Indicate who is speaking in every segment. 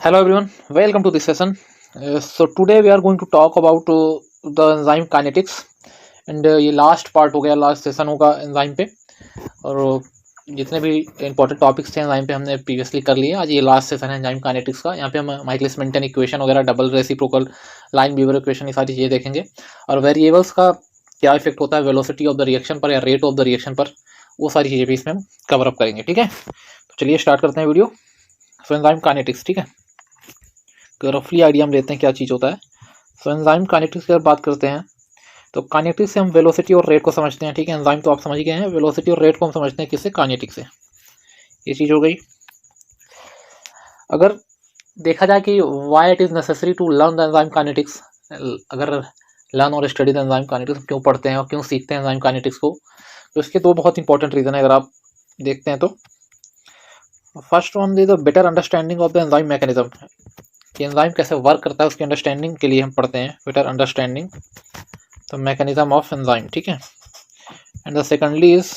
Speaker 1: Hello everyone, welcome to this session. So today we are going to talk about the enzyme kinetics and ये last part हो गया, last session होगा enzyme पे। और जितने भी इंपॉर्टेंट टॉपिक्स थे एंजाइम पे हमने प्रीवियसली कर लिए। आज ये लास्ट सेशन है एंजाइम काइनेटिक्स का। यहाँ पे हम माइकलिस मेंटेन इक्वेशन वगैरह, double reciprocal, Lineweaver equation, ये सारी चीज़ें देखेंगे और वेरिएबल्स का क्या इफेक्ट होता है वेलोसिटी ऑफ द रिएक्शन पर या रेट ऑफ द रिएक्शन पर, वो सारी चीज़ें भी इसमें हम कवर अप करेंगे। ठीक है, तो चलिए स्टार्ट करते हैं वीडियो। सो एंजाइम काइनेटिक्स, ठीक है, तो रफली आइडिया हम लेते हैं क्या चीज़ होता है। सो एंजाइम काइनेटिक्स की अगर बात करते हैं तो काइनेटिक्स से हम वेलोसिटी और रेट को समझते हैं। ठीक है, एंजाइम तो आप समझ गए हैं, वेलोसिटी और रेट को हम समझते हैं किससे, काइनेटिक्स से। ये चीज़ हो गई। अगर देखा जाए कि why it is necessary to learn the enzyme kinetics, अगर लर्न और स्टडी द एंजाइम काइनेटिक्स क्यों पढ़ते हैं और क्यों सीखते हैं एंजाइम काइनेटिक्स को, तो इसके दो बहुत इंपॉर्टेंट रीज़न है। अगर आप देखते हैं तो first one is the better understanding of the enzyme mechanism, कि एंजाइम कैसे वर्क करता है उसकी अंडरस्टैंडिंग के लिए हम पढ़ते हैं, better understanding the mechanism of enzyme. ठीक है, एंड द सेकेंडली इज,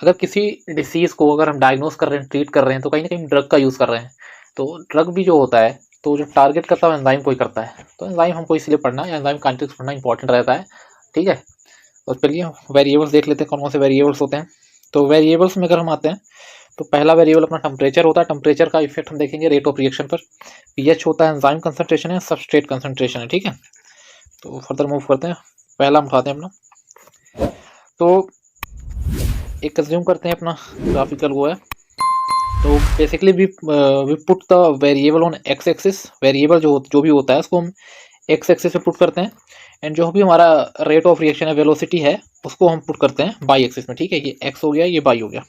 Speaker 1: अगर किसी डिसीज़ को अगर हम डायग्नोस कर रहे हैं, ट्रीट कर रहे हैं, तो कहीं ना कहीं ड्रग का यूज़ कर रहे हैं। तो ड्रग भी जो होता है तो जो टारगेट करता है एंजाइम को ही करता है। तो एंजाइम हमको इसलिए पढ़ना या एंजाइम काइनेटिक्स पढ़ना इंपॉर्टेंट रहता है। ठीक है, तो चलिए वेरिएबल्स देख लेते हैं कौन कौन से वेरिएबल्स होते हैं। तो वेरिएबल्स में अगर हम आते हैं तो पहला वेरिएबल अपना टेम्परेचर होता है। टेम्परेचर का इफेक्ट हम देखेंगे रेट ऑफ रिएक्शन पर। पीएच होता है एंजाइम कंसंट्रेशन है, सबस्ट्रेट कंसंट्रेशन है। ठीक है, तो फर्दर मूव करते हैं। पहला हम उठाते हैं अपना, तो एक कंज्यूम करते हैं अपना ग्राफिकल वो है। तो basically we put the variable on X axis. Variable जो भी होता है उसको हम एक्स एक्सिस पे पुट करते हैं, एंड जो भी हमारा रेट ऑफ रिएक्शन है, वेलोसिटी है, उसको हम पुट करते हैं बाई एक्सिस में। ठीक है, ये एक्स हो गया, ये बाई हो गया।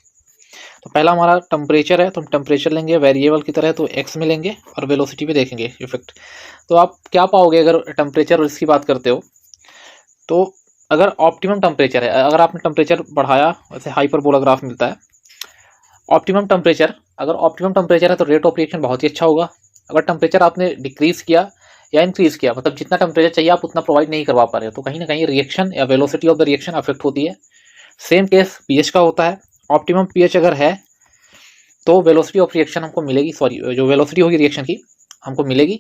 Speaker 1: तो पहला हमारा टेम्परेचर है, तो हम टेम्परेचर लेंगे वेरिएबल की तरह, तो एक्स में लेंगे और वेलोसिटी पे देखेंगे इफेक्ट। तो आप क्या पाओगे अगर टेम्परेचर और इसकी बात करते हो, तो अगर ऑप्टिमम टेम्परेचर है, अगर आपने टेम्परेचर बढ़ाया, वैसे हाइपरबोला ग्राफ मिलता है। ऑप्टिमम टेम्परेचर, अगर ऑप्टिमम टेम्परेचर है तो रेट ऑफ रिएक्शन बहुत ही अच्छा होगा। अगर टेम्परेचर आपने डिक्रीज किया या इंक्रीज किया, मतलब जितना टेम्परेचर चाहिए आप उतना प्रोवाइड नहीं करवा पा रहे हो, तो कहीं ना कहीं रिएक्शन या velocity of the reaction affect होती है। सेम केस पीएच का होता है। ऑप्टिमम पीएच अगर है तो वेलोसिटी ऑफ रिएक्शन हमको मिलेगी, सॉरी जो वेलोसिटी होगी रिएक्शन की हमको मिलेगी।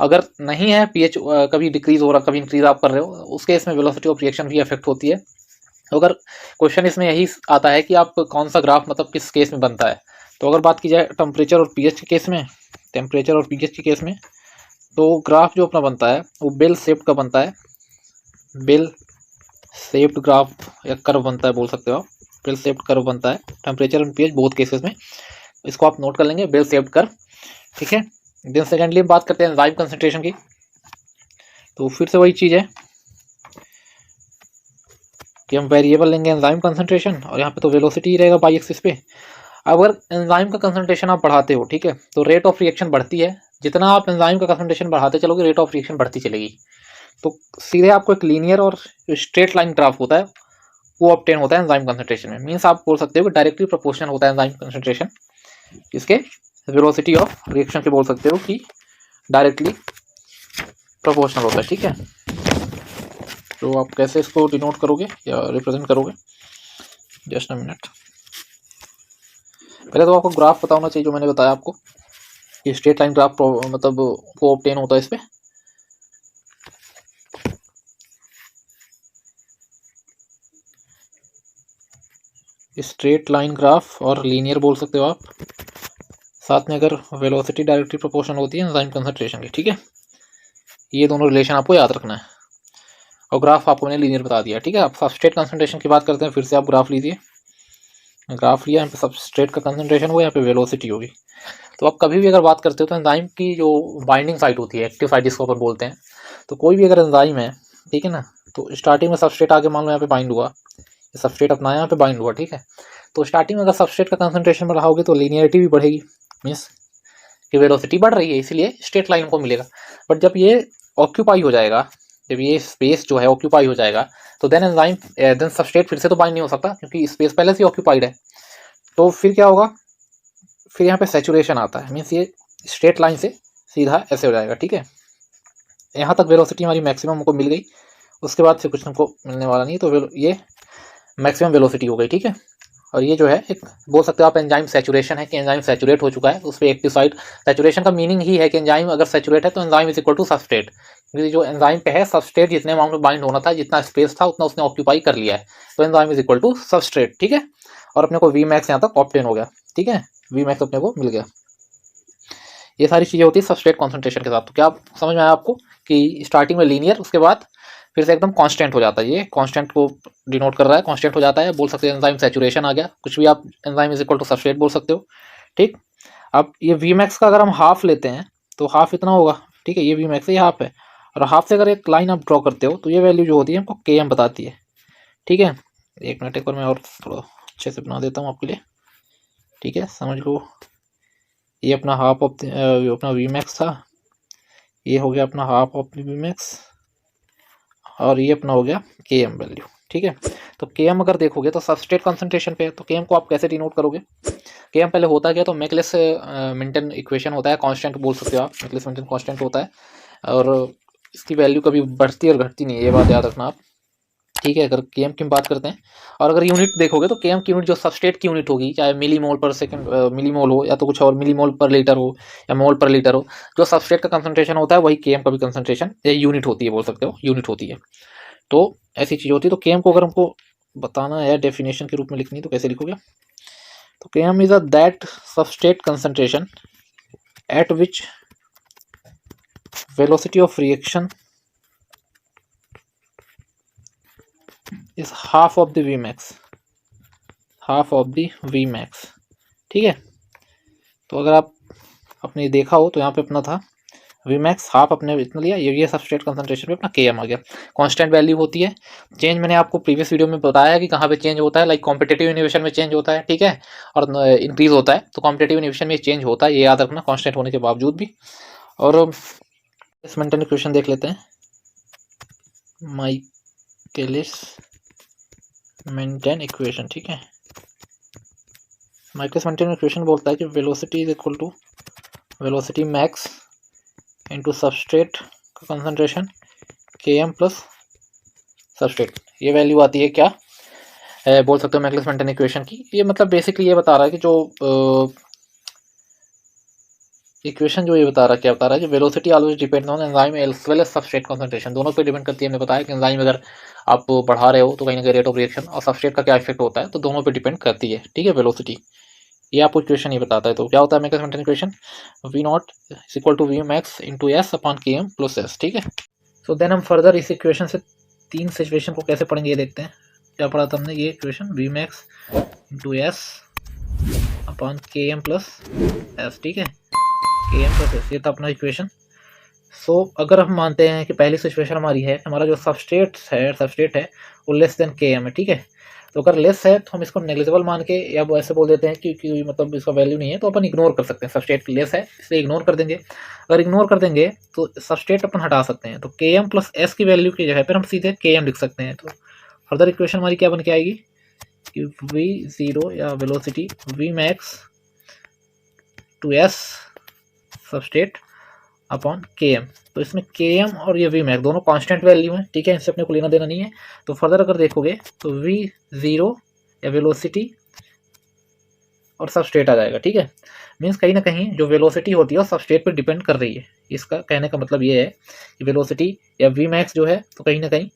Speaker 1: अगर नहीं है पीएच, कभी डिक्रीज हो रहा कभी इंक्रीज आप कर रहे हो, उस केस में वेलोसिटी ऑफ रिएक्शन भी अफेक्ट होती है। तो अगर क्वेश्चन इसमें यही आता है कि आप कौन सा ग्राफ मतलब किस केस में बनता है, तो अगर बात की जाए टेम्परेचर और पीएच के केस में, टेम्परेचर और पीएच के केस में, तो ग्राफ जो अपना बनता है वो बेल शेप्ड का बनता है। बेल शेप्ड ग्राफ या कर्व बनता है, बोल सकते हो आप, बेल शेप्ड कर्व बनता है temperature and pH both cases में। इसको आप नोट कर लेंगे, बेल शेप्ड कर्व। ठीक है, देन सेकेंडली बात करते हैं एंजाइम कंसंट्रेशन की। तो फिर से वही चीज़ है कि हम वेरिएबल लेंगे एंजाइम कंसंट्रेशन, और यहाँ पे तो वेलोसिटी ही रहेगा बाई एक्सिस पे। अगर एंजाइम का कंसंट्रेशन आप बढ़ाते हो, ठीक है, तो रेट ऑफ रिएक्शन बढ़ती है। जितना आप एंजाइम का कंसंट्रेशन बढ़ाते चलोगे रेट ऑफ रिएक्शन बढ़ती चलेगी। तो सीधे आपको एक लीनियर और स्ट्रेट लाइन ग्राफ होता है वो ऑब्टेन होता है एंजाइम कंसंट्रेशन में। मीन्स आप बोल सकते हो कि डायरेक्टली प्रोपोर्शनल होता है एंजाइम कंसंट्रेशन इसके वेलोसिटी ऑफ रिएक्शन के, बोल सकते हो कि डायरेक्टली प्रोपोर्शनल होता है। ठीक है, तो आप कैसे इसको डिनोट करोगे या रिप्रेजेंट करोगे, जस्ट अ मिनट। पहले तो आपको ग्राफ पता होना चाहिए जो मैंने बताया आपको, कि स्ट्रेट लाइन ग्राफ मतलब वो ऑब्टेन होता है इस पे। स्ट्रेट लाइन ग्राफ और लीनियर बोल सकते हो आप, साथ में अगर वेलोसिटी डायरेक्टली प्रोपोर्शनल होती है एंजाइम कंसंट्रेशन की। ठीक है, ये दोनों रिलेशन आपको याद रखना है, और ग्राफ आपको मैंने लीनियर बता दिया। ठीक है, आप सबस्ट्रेट कंसंट्रेशन की बात करते हैं, फिर से आप ग्राफ लीजिए। ग्राफ लिया, यहाँ पे सबस्ट्रेट का कंसंट्रेशन होगा, यहाँ पे वेलोसिटी होगी। तो आप कभी भी अगर बात करते हो तो एंजाइम की जो बाइंडिंग साइट होती है, एक्टिव साइट जिसको अपन बोलते हैं, तो कोई भी अगर एंजाइम है, ठीक है ना, तो स्टार्टिंग में सबस्ट्रेट आगे मान लो यहाँ पे बाइंड हुआ, सबस्ट्रेट अपना यहाँ पे बाइंड हुआ। ठीक है, तो स्टार्टिंग में अगर सबस्ट्रेट का कंसंट्रेशन बढ़ाओगे तो लीनियरिटी भी बढ़ेगी, मीन्स कि वेलोसिटी बढ़ रही है, इसलिए स्ट्रेट लाइन को मिलेगा। बट जब ये ऑक्यूपाई हो जाएगा, जब ये स्पेस जो है ऑक्यूपाई हो जाएगा, तो देन सबस्ट्रेट फिर से तो बाइंड नहीं हो सकता क्योंकि स्पेस पहले से ऑक्यूपाइड है। तो फिर क्या होगा, फिर यहाँ पे सैचुरेशन आता है, मीन्स ये स्ट्रेट लाइन से सीधा ऐसे हो जाएगा। ठीक है, यहाँ तक वेलोसिटी हमारी मैक्सिमम हमको मिल गई, उसके बाद से कुछ हमको मिलने वाला नहीं, तो ये मैक्सिमम वेलोसिटी हो गई। ठीक है, और ये जो है एक बोल सकते हो आप एंजाइम सैचुरेशन है कि एंजाइम सैचुरेट हो चुका है, उस पर एक्टिव साइट। सैचुरेशन का मीनिंग ही है कि एंजाइम अगर सैचुरेट है तो enzyme is equal to substrate, क्योंकि जो एंजाइम पे है सबस्ट्रेट जितने अमाउंट में बाइंड होना था, जितना स्पेस था उतना उसने ऑक्यूपाई कर लिया है, तो enzyme is equal to substrate. ठीक है, और अपने को वी मैक्स यहाँ तक ऑब्टेन हो गया। ठीक है, वी मैक्स अपने को मिल गया। ये सारी चीज़ें होती है सबस्ट्रेट कॉन्सेंट्रेशन के साथ। तो क्या समझ में आया आपको कि स्टार्टिंग में लीनियर, उसके बाद फिर से एकदम कांस्टेंट हो जाता है। ये कांस्टेंट को डिनोट कर रहा है, कांस्टेंट हो जाता है। बोल सकते हैं एंजाइम सैचुरेशन आ गया, कुछ भी आप enzyme is equal to substrate बोल सकते हो। ठीक, अब ये वी मैक्स का अगर हम हाफ लेते हैं तो हाफ इतना होगा। ठीक है, ये वी मैक्स है, ये हाफ है, और हाफ से अगर एक लाइन आप ड्रॉ करते हो तो ये वैल्यू जो होती है हमको के एम बताती है। ठीक है, एक मिनट, एक बार मैं और थोड़ा अच्छे से बना देता हूँ आपके लिए। ठीक है, समझ लो, ये अपना हाफ ऑफ अपना वी मैक्स था, ये हो गया अपना हाफ ऑफ वी मैक्स, और ये अपना हो गया के एम वैल्यू। ठीक है, तो के एम अगर देखोगे तो सबस्ट्रेट कंसंट्रेशन पे है, तो के एम को आप कैसे डिनोट करोगे? के एम पहले होता क्या, तो मैकलेस मेंटन इक्वेशन होता है, कांस्टेंट बोल सकते हो आप, मैकलेस मेंटन कांस्टेंट होता है, और इसकी वैल्यू कभी बढ़ती और घटती नहीं है, ये बात याद रखना आप। ठीक है, अगर के एम की बात करते हैं, और अगर यूनिट देखोगे तो के एम की यूनिट जो सबस्ट्रेट की यूनिट होगी, चाहे मिली मोल पर सेकंड, मिली मोल हो या तो कुछ और, मिली मोल पर लीटर हो या मोल पर लीटर हो, जो सबस्ट्रेट का कंसंट्रेशन होता है वही के एम का भी कंसंट्रेशन या यूनिट होती है, बोल सकते हो यूनिट होती है। तो ऐसी चीज़ होती है। तो के एम को अगर हमको बताना है डेफिनेशन के रूप में लिखनी, तो कैसे लिखोगे? तो K M is a that substrate concentration at which velocity of reaction is half of the V max, half of the V max. ठीक है, तो अगर आप अपने देखा हो तो यहाँ पे अपना था वी मैक्स, हाफ अपने इतना लिया, ये सबस्ट्रेट कंसंट्रेशन पे अपना के एम आ गया। कांस्टेंट वैल्यू होती है। चेंज मैंने आपको प्रीवियस वीडियो में बताया कि कहाँ पे चेंज होता है, लाइक कॉम्पिटेटिव इनिवेशन में चेंज होता है, ठीक है, और इंक्रीज होता है। तो कॉम्पिटेटिव इनिवेशन में चेंज होता है, ये याद रखना, कांस्टेंट होने के बावजूद भी। और इस मेंटन इक्वेशन देख लेते हैं, माइकलिस मेंटन इक्वेशन। ठीक है, माइकलिस मेंटन इक्वेशन बोलता है कि velocity is equal to velocity max into substrate का concentration K M plus substrate. ये वैल्यू आती है क्या, बोल सकते हो मैकलिस मेंटन इक्वेशन की। ये मतलब बेसिकली ये बता रहा है कि जो इक्वेशन जो ये बता रहा है, क्या बता रहा है कि velocity always depend on enzyme as well as substrate concentration, दोनों पे डिपेंड करती है। हमने बताया कि एंजाइम अगर आप बढ़ा रहे हो तो कहीं ना कहीं रेट ऑफ रिएक्शन और सबस्ट्रेट का क्या इफेक्ट होता है, तो दोनों पे डिपेंड करती है। ठीक है, वेलोसिटी, ये आपको इक्वेशन ही बताता है। तो क्या होता है Michaelis Menten equation, V naught is equal to V max into S upon K M plus S. ठीक है, सो देन हम फर्दर इस इक्वेशन से तीन सिचुएशन को कैसे पढ़ेंगे ये देखते हैं। क्या पढ़ा था हमने, ये equation V max into S upon K M plus S. ठीक है, के एम प्लस एस, ये था अपना इक्वेशन। सो अगर हम मानते हैं कि पहली सिचुएशन हमारी है, हमारा जो सबस्ट्रेट है वो लेस देन के एम है। ठीक है, तो अगर लेस है तो हम इसको नेग्लिजिबल मान के, या वो ऐसे बोल देते हैं कि मतलब इसका वैल्यू नहीं है, तो अपन इग्नोर कर सकते हैं। सबस्ट्रेट लेस है इसलिए इग्नोर कर देंगे। अगर इग्नोर कर देंगे तो सबस्ट्रेट अपन हटा सकते हैं, तो के एम प्लस एस की वैल्यू की जगह पर हम सीधे के एम लिख सकते हैं। तो फर्दर इक्वेशन हमारी क्या बन के आएगी कि वी जीरो या velocity V max to S substrate upon K M. तो इसमें के एम और ये वी मैक्स दोनों कांस्टेंट वैल्यू है। ठीक है, इससे अपने को लेना देना नहीं है। तो फर्दर अगर देखोगे तो वी जीरो या वेलोसिटी और सबस्ट्रेट आ जाएगा। ठीक है, मीन्स कहीं ना कहीं जो वेलोसिटी होती है वो सबस्ट्रेट पर डिपेंड कर रही है। इसका कहने का मतलब ये है कि वेलोसिटी या वी मैक्स जो है तो कहीं ना कहीं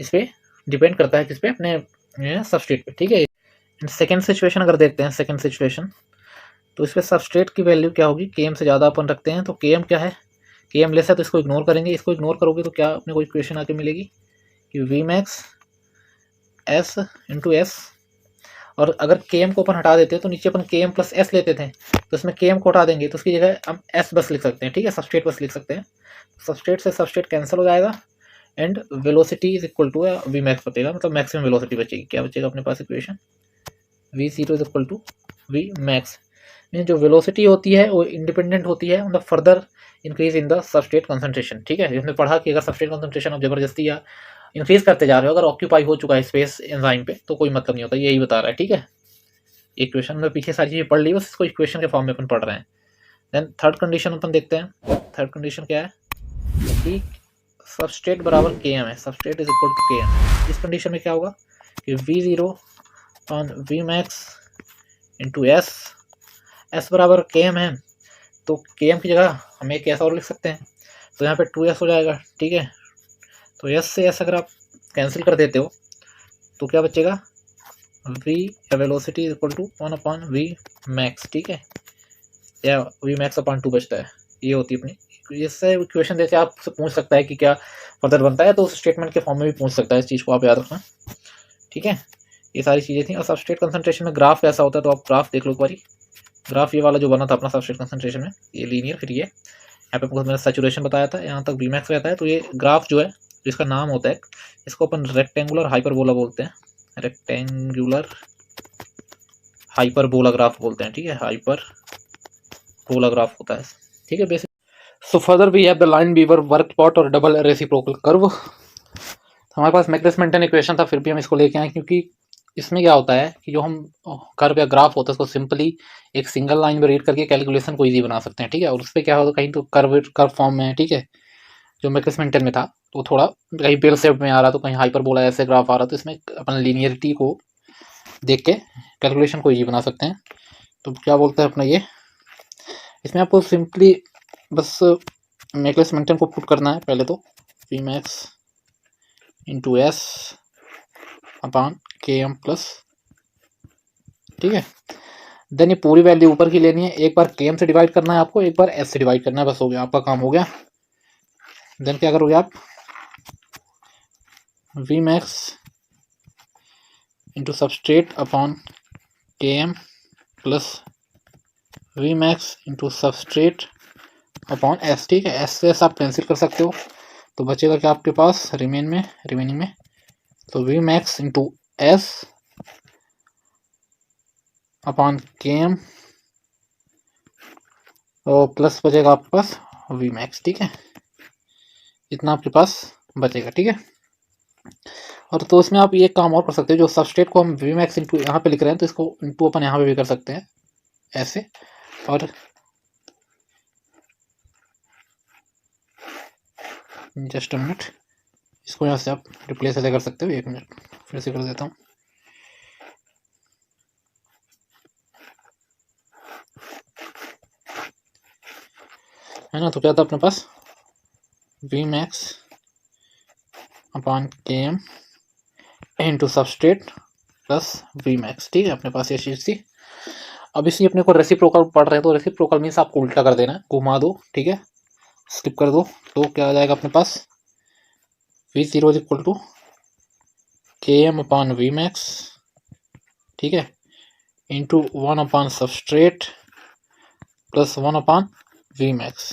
Speaker 1: इस पर डिपेंड करता है, किस पे, अपने सबस्ट्रेट पे। ठीक है, सेकेंड सिचुएशन अगर देखते हैं, सेकेंड सिचुएशन, तो इस पर सबस्ट्रेट की वैल्यू क्या होगी, के एम से ज़्यादा अपन रखते हैं, तो के एम क्या है, के एम लेस है तो इसको इग्नोर करेंगे। इसको इग्नोर करोगे तो क्या अपने को इक्वेशन आके मिलेगी कि V max S into S, और अगर के एम को अपन हटा देते हैं तो नीचे अपन के एम प्लस एस लेते थे, तो इसमें के एम को हटा देंगे तो उसकी जगह हम एस बस लिख सकते हैं। ठीक है, सबस्ट्रेट बस लिख सकते हैं। सबस्ट्रेट से सबस्ट्रेट कैंसिल हो जाएगा and velocity is equal to V max बचेगा, मतलब मैक्सिमम वेलोसिटी बचेगी। क्या बचेगा अपने पास equation, V zero is equal to V max. Mean जो वेलोसिटी होती है वो इंडिपेंडेंट होती है on the further increase in the substrate concentration. ठीक है, हमने पढ़ा कि अगर सबस्ट्रेट कंसंट्रेशन आप जबरदस्ती या इंक्रीज करते जा रहे हो, अगर ऑक्यूपाई हो चुका है स्पेस एंजाइम पे, तो कोई मतलब नहीं होता, यही बता रहा है। ठीक है, इक्वेशन में पीछे सारी चीज़ें पढ़ ली, बस इसको इक्वेशन के फॉर्म में अपन पढ़ रहे हैं। देन थर्ड कंडीशन अपन देखते हैं। थर्ड कंडीशन क्या है कि सबस्ट्रेट बराबर के एम है, substrate is equal to K M. इस कंडीशन में क्या होगा कि V zero upon V max into S, S बराबर के एम है, तो के एम की जगह हम एक एस और लिख सकते हैं, तो यहाँ पे 2s हो जाएगा, ठीक है। तो एस से एस अगर आप कैंसिल कर देते हो तो क्या बचेगा, V velocity equal to 1 upon V max, ठीक है, या वी मैक्स अपॉन 2 बचता है। ये होती है अपनी, इससे इक्वेशन जैसे आपसे पूछ सकता है कि क्या फर्दर बनता है, तो उस स्टेटमेंट के फॉर्म में भी पूछ सकता है, इस चीज़ को आप याद रखना, ठीक है। ये सारी चीज़ें थी। और सबस्ट्रेट कंसंट्रेशन में ग्राफ कैसा होता है, तो आप ग्राफ देख लो एक बारी। ग्राफ ये वाला जो बना था अपना सबस्ट्रेट कंसंट्रेशन में, ये लीनियर, फिर ये यहाँ पे मैंने सैचुरेशन बताया था, यहाँ तक Vmax रहता है। तो ये ग्राफ जो है, इसका नाम होता है, इसको अपन रेक्टेंगुलर हाइपरबोला बोलते हैं, रेक्टेंगुलर हाइपरबोला ग्राफ बोलते हैं, ठीक है, हाइपरबोला ग्राफ होता है, ठीक है, basic. So further we have the Lineweaver Burk plot और डबल रेसिप्रोकल कर्व। हमारे पास मैक्सवेल-मेंटन इक्वेशन था, फिर भी हम इसको लेके आए, क्योंकि इसमें क्या होता है कि जो हम कर्व या ग्राफ होता है उसको सिंपली एक सिंगल लाइन में रीड करके कैलकुलेशन को इजी बना सकते हैं, ठीक है। और उस पर क्या होता है, कहीं तो कर्व फॉर्म में है, ठीक है, जो मैक्सवेल-मेंटन में था, तो थोड़ा कहीं बेल शेप में आ रहा, तो कहीं हाइपरबोला ऐसे ग्राफ आ रहा, तो इसमें अपन लीनियरिटी को देख के कैलकुलेशन को इजी बना सकते हैं। तो क्या बोलते हैं अपना ये, इसमें आपको सिंपली बस मैक्सवेल-मेंटन को पुट करना है पहले तो, V max into S upon K M plus, ठीक है। देन ये पूरी वैल्यू ऊपर की लेनी है, एक बार के एम से डिवाइड करना है आपको, एक बार एस से डिवाइड करना है, बस हो गया, आपका काम हो गया। देन क्या करोगे आप, V max into substrate upon K M plus V max into substrate upon S, ठीक है। एस से एस आप कैंसिल कर सकते हो, तो बचेगा क्या आपके पास रिमेनिंग में, तो V max into S upon K M और प्लस बचेगा आपके पास वी मैक्स, ठीक है, इतना आपके पास बचेगा, ठीक है। और तो इसमें आप ये काम और कर सकते हो, जो सबस्ट्रेट को हम वी मैक्स इंटू यहाँ पे लिख रहे हैं, तो इसको इंटू अपन यहाँ पे भी कर सकते हैं ऐसे, और जस्ट अ मिनट, इसको यहाँ से आप रिप्लेस ऐसे कर सकते हो, 1 मिनट फिर से कर देता हूँ। है ना, तो क्या था अपने पास, V max upon K M into substrate plus V max, ठीक है, अपने पास ये चीज़ थी। अब इसी अपने को रेसिप्रोकल पढ़ रहे हैं, तो रेसिप्रोकल मीन्स आपको उल्टा कर देना है, घुमा दो, ठीक है, स्किप कर दो, तो क्या आ जाएगा अपने पास, V zero is equal to K M upon V max, ठीक है, into 1 upon substrate plus 1 upon V max.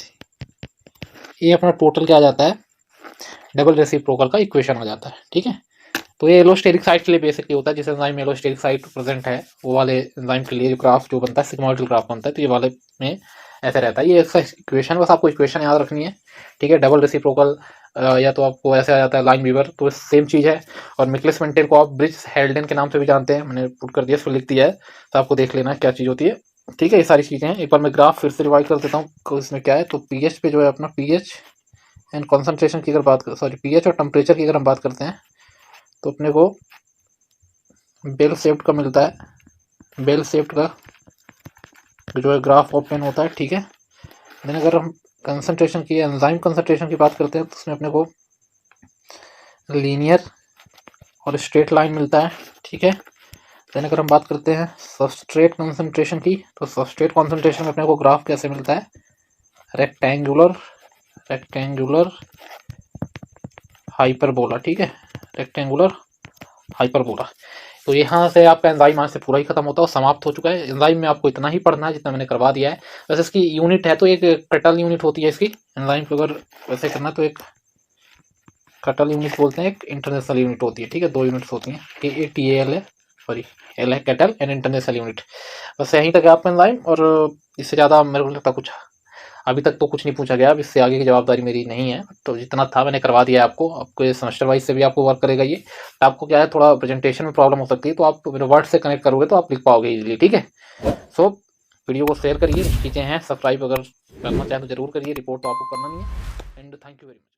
Speaker 1: ये अपना टोटल क्या आ जाता है, डबल रेसिप्रोकल का इक्वेशन आ जाता है, ठीक है। तो ये एलोस्टेरिक साइट के लिए बेसिकली होता है, जिस एंजाइम में एलोस्टेरिक साइट प्रेजेंट है, वो वाले एंजाइम के लिए जो ग्राफ जो बनता है, सिग्मोइडल ग्राफ बनता है, तो ये वाले में ऐसे रहता है। ये इसका इक्वेशन, बस आपको इक्वेशन याद रखनी है, ठीक है। डबल रेसिप्रोकल या तो आपको ऐसे आ जाता है लाइन वीवर, तो सेम चीज़ है। और मैक्सवेल-मेंटन को आप ब्रिज हेल्डेन के नाम से भी जानते हैं, मैंने पुट कर दिया, इसको लिख दिया है, तो आपको देख लेना क्या चीज़ होती है, ठीक है। ये सारी चीज़ें हैं, एक बार मैं ग्राफ फिर से रिवाइज कर देता हूँ, इसमें क्या है। तो पीएच पे जो है अपना, पीएच एंड कॉन्सेंट्रेशन की अगर बात कर, सॉरी, पीएच और टेम्परेचर की अगर हम बात करते हैं, तो अपने को बेल शेप्ड का मिलता है, बेल शेप्ड का जो है ग्राफ ओपन होता है, ठीक है। देन अगर हम कंसंट्रेशन की, एंजाइम कंसंट्रेशन की बात करते हैं, तो उसमें अपने को लीनियर और स्ट्रेट लाइन मिलता है, ठीक है। देन अगर हम बात करते हैं सबस्ट्रेट कंसंट्रेशन की, तो सबस्ट्रेट कंसंट्रेशन में अपने को ग्राफ कैसे मिलता है, रेक्टेंगुलर हाइपरबोला, ठीक है, रेक्टेंगुलर हाइपरबोला। तो यहाँ से आपका एंजाइम आज से पूरा ही खत्म होता है और समाप्त हो चुका है। एंजाइम में आपको इतना ही पढ़ना है जितना मैंने करवा दिया है। वैसे इसकी यूनिट है तो एक कटल यूनिट होती है इसकी, एंजाइम को अगर वैसे करना तो एक कटल यूनिट बोलते हैं, एक इंटरनेशनल यूनिट होती है, ठीक है, 2 यूनिट्स होती हैं, KATAL है, सॉरी एल है कटल एंड इंटरनेशनल यूनिट। बस यहीं तक है आपका एंजाइम, और इससे ज़्यादा मेरे को लगता कुछ अभी तक तो कुछ नहीं पूछा गया। अब इससे आगे की जवाबदारी मेरी नहीं है, तो जितना था मैंने करवा दिया है आपको ये सेमेस्टर वाइज से भी आपको वर्क करेगा ये। तो आपको क्या है, थोड़ा प्रेजेंटेशन में प्रॉब्लम हो सकती है, तो आप मेरे वर्ड से कनेक्ट करोगे तो आप लिख पाओगे इजीली, ठीक है। सो वीडियो को शेयर करिए, चीज़ें हैं, सब्सक्राइब अगर करना चाहें तो जरूर करिए, रिपोर्ट तो आपको करना नहीं है। And thank you very much.